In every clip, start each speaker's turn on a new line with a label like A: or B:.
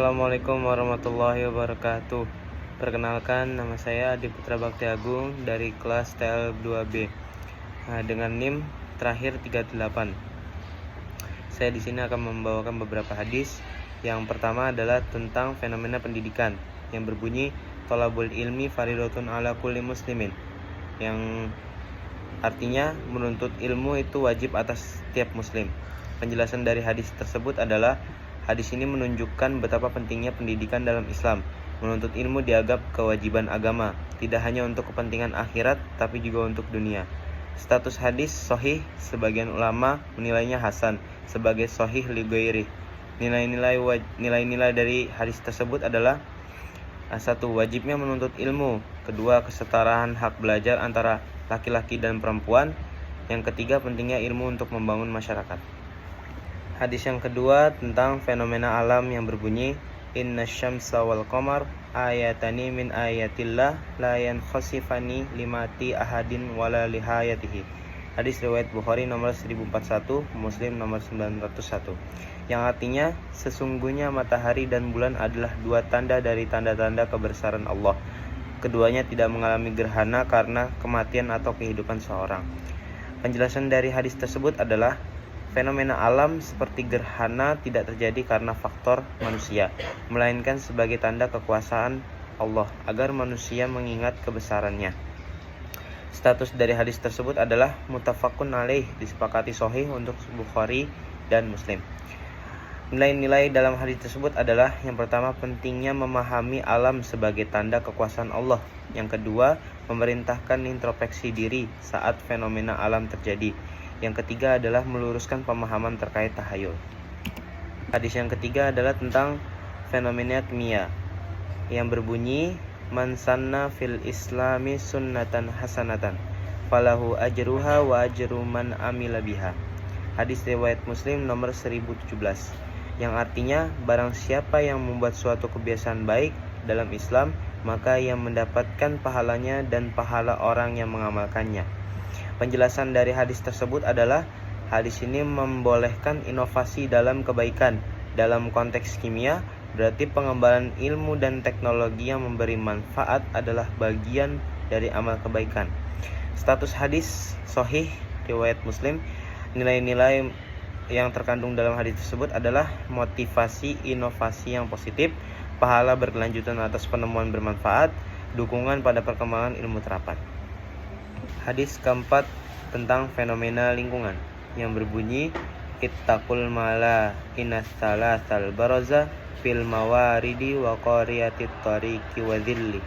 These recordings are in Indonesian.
A: Assalamualaikum warahmatullahi wabarakatuh. Perkenalkan, nama saya Adi Putra Bakti Agung dari kelas TL2B dengan NIM terakhir 38. Saya di sini akan membawakan beberapa hadis. Yang pertama adalah tentang fenomena pendidikan yang berbunyi thalabul ilmi faridatun ala kulli muslimin, yang artinya menuntut ilmu itu wajib atas setiap muslim. Penjelasan dari hadis tersebut adalah hadis ini menunjukkan betapa pentingnya pendidikan dalam Islam. Menuntut ilmu dianggap kewajiban agama, tidak hanya untuk kepentingan akhirat, tapi juga untuk dunia. Status hadis sahih, sebagian ulama menilainya hasan, sebagai sahih li ghairi. Nilai-nilai dari hadis tersebut adalah: 1. Wajibnya menuntut ilmu. 2. Kesetaraan hak belajar antara laki-laki dan perempuan. Yang ketiga, pentingnya ilmu untuk membangun masyarakat. Hadis yang kedua tentang fenomena alam yang berbunyi inna syamsa wal qamar ayatani min ayatillah la yankhasifani limati ahadin wala lihayatihi. Hadis riwayat Bukhari nomor 1041, Muslim nomor 901. Yang artinya, sesungguhnya matahari dan bulan adalah dua tanda dari tanda-tanda kebesaran Allah. Keduanya tidak mengalami gerhana karena kematian atau kehidupan seorang. Penjelasan dari hadis tersebut adalah fenomena alam seperti gerhana tidak terjadi karena faktor manusia, melainkan sebagai tanda kekuasaan Allah agar manusia mengingat kebesarannya. Status dari hadis tersebut adalah muttafaqun alaih, disepakati sahih untuk Bukhari dan Muslim. Nilai-nilai dalam hadis tersebut adalah: yang pertama, pentingnya memahami alam sebagai tanda kekuasaan Allah. Yang kedua, memerintahkan introspeksi diri saat fenomena alam terjadi. Yang ketiga adalah meluruskan pemahaman terkait tahayul. Hadis yang ketiga adalah tentang fenomena kimia yang berbunyi man sanna fil islami sunnatan hasanatan falahu ajruha wa ajru man amila biha. Hadis riwayat Muslim nomor 1017, yang artinya barang siapa yang membuat suatu kebiasaan baik dalam Islam, maka ia mendapatkan pahalanya dan pahala orang yang mengamalkannya. Penjelasan dari hadis tersebut adalah hadis ini membolehkan inovasi dalam kebaikan. Dalam konteks kimia, berarti pengembangan ilmu dan teknologi yang memberi manfaat adalah bagian dari amal kebaikan. Status hadis sahih riwayat Muslim. Nilai-nilai yang terkandung dalam hadis tersebut adalah motivasi inovasi yang positif, pahala berkelanjutan atas penemuan bermanfaat, dukungan pada perkembangan ilmu terapan. Hadis keempat tentang fenomena lingkungan yang berbunyi ittaqul mala inassalasal baraza fil mawaridi wa qariyatit tariqi wa dhilli.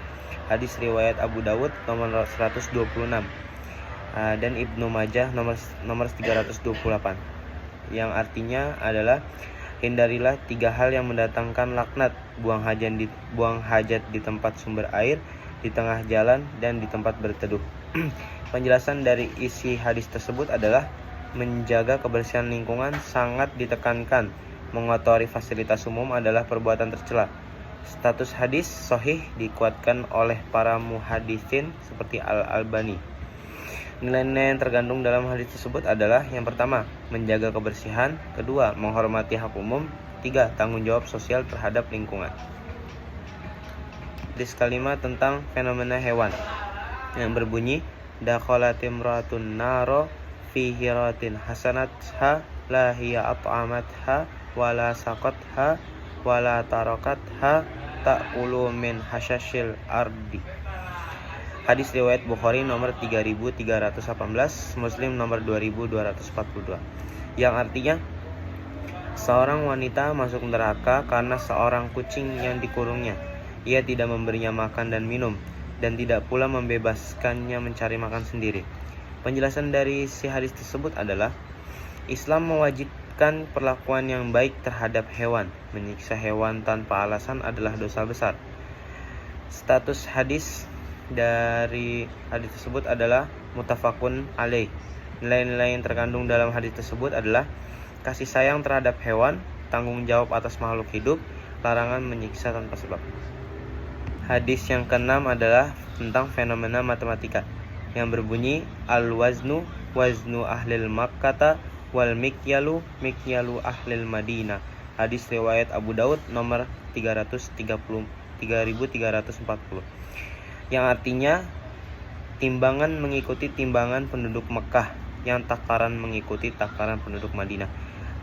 A: Hadis riwayat Abu Dawud nomor 126 dan Ibnu Majah nomor 328, yang artinya adalah hindarilah 3 hal yang mendatangkan laknat: buang hajat di tempat sumber air, di tengah jalan, dan di tempat berteduh. Penjelasan dari isi hadis tersebut adalah menjaga kebersihan lingkungan sangat ditekankan. Mengotori fasilitas umum adalah perbuatan tercela. Status hadis sahih dikuatkan oleh para muhaditsin seperti Al-Albani. Nilai-nilai yang tergandung dalam hadis tersebut adalah: yang pertama, menjaga kebersihan; kedua, menghormati hak umum; 3, tanggung jawab sosial terhadap lingkungan. Hadis kelima tentang fenomena hewan yang berbunyi dakhalat imratun naro fi hiratin hasanatha la hiya at'amatha wala saqatha wala tarakatha ta'kulu min hasyashil ardi. Hadis riwayat Bukhari nomor 3318, Muslim nomor 2242, yang artinya seorang wanita masuk neraka karena seorang kucing yang dikurungnya. Ia tidak memberinya makan dan minum, dan tidak pula membebaskannya mencari makan sendiri. Penjelasan dari si hadis tersebut adalah Islam mewajibkan perlakuan yang baik terhadap hewan. Menyiksa hewan tanpa alasan adalah dosa besar. Status hadis dari hadis tersebut adalah muttafaqun alaih. Nilai-nilai yang terkandung dalam hadis tersebut adalah kasih sayang terhadap hewan, tanggung jawab atas makhluk hidup, larangan menyiksa tanpa sebab. Hadis yang keenam adalah tentang fenomena matematika yang berbunyi al-waznu waznu ahlil makkata wal mikyalu mikyalu ahlil madinah hadis riwayat Abu Daud nomor 3340, yang artinya timbangan mengikuti timbangan penduduk Mekah, yang takaran mengikuti takaran penduduk Madinah.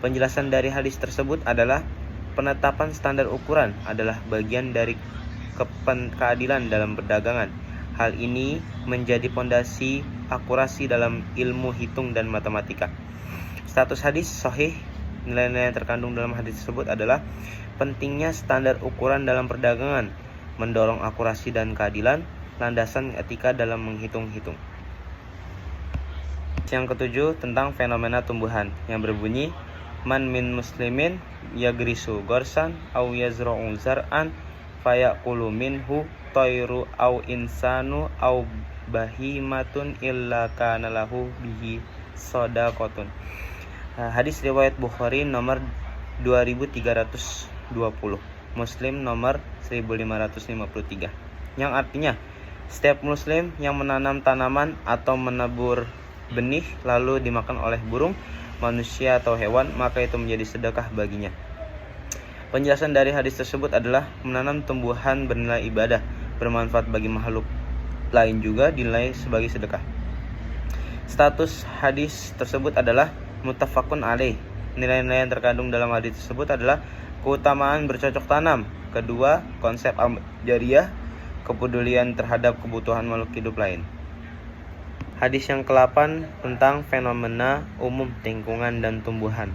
A: Penjelasan dari hadis tersebut adalah penetapan standar ukuran adalah bagian dari keadilan dalam perdagangan. Hal ini menjadi fondasi akurasi dalam ilmu hitung dan matematika. Status hadis sahih. Nilai-nilai yang terkandung dalam hadis tersebut adalah pentingnya standar ukuran dalam perdagangan, mendorong akurasi dan keadilan, landasan etika dalam menghitung-hitung. Yang ketujuh, tentang fenomena tumbuhan yang berbunyi man min muslimin yagrisu gorsan au yazra'u zar'an fayaqulu minhu tayru au insanu au bahimatun illa kana lahu bihi shadaqatun. Hadis riwayat Bukhari nomor 2320, Muslim nomor 1553, yang artinya setiap muslim yang menanam tanaman atau menabur benih lalu dimakan oleh burung, manusia atau hewan, maka itu menjadi sedekah baginya. Penjelasan dari hadis tersebut adalah menanam tumbuhan bernilai ibadah, bermanfaat bagi makhluk lain juga dinilai sebagai sedekah. Status hadis tersebut adalah muttafaqun alaih. Nilai-nilai yang terkandung dalam hadis tersebut adalah keutamaan bercocok tanam, kedua konsep jariyah, kepedulian terhadap kebutuhan makhluk hidup lain. Hadis yang ke-8 tentang fenomena umum lingkungan dan tumbuhan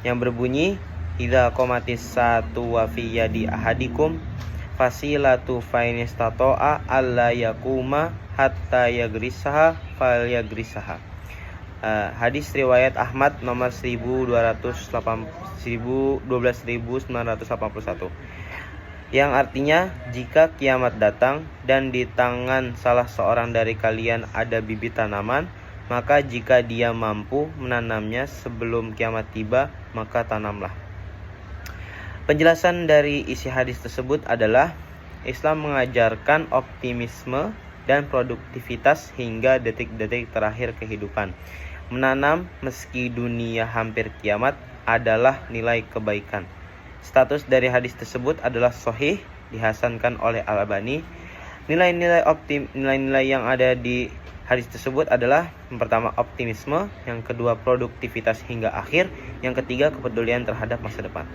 A: yang berbunyi idza qamatis satu wa fi yadi ahadikum fasilatu fainistato'a alla yakuma hatta yagrisaha falyagrisaha. Hadis riwayat Ahmad nomor 12981, yang artinya jika kiamat datang dan di tangan salah seorang dari kalian ada bibit tanaman, maka jika dia mampu menanamnya sebelum kiamat tiba, maka tanamlah. Penjelasan dari isi hadis tersebut adalah Islam mengajarkan optimisme dan produktivitas hingga detik-detik terakhir kehidupan. Menanam meski dunia hampir kiamat adalah nilai kebaikan. Status dari hadis tersebut adalah sahih, dihasankan oleh Al-Albani. Nilai-nilai yang ada di hadis tersebut adalah yang pertama optimisme, yang kedua produktivitas hingga akhir, yang ketiga kepedulian terhadap masa depan.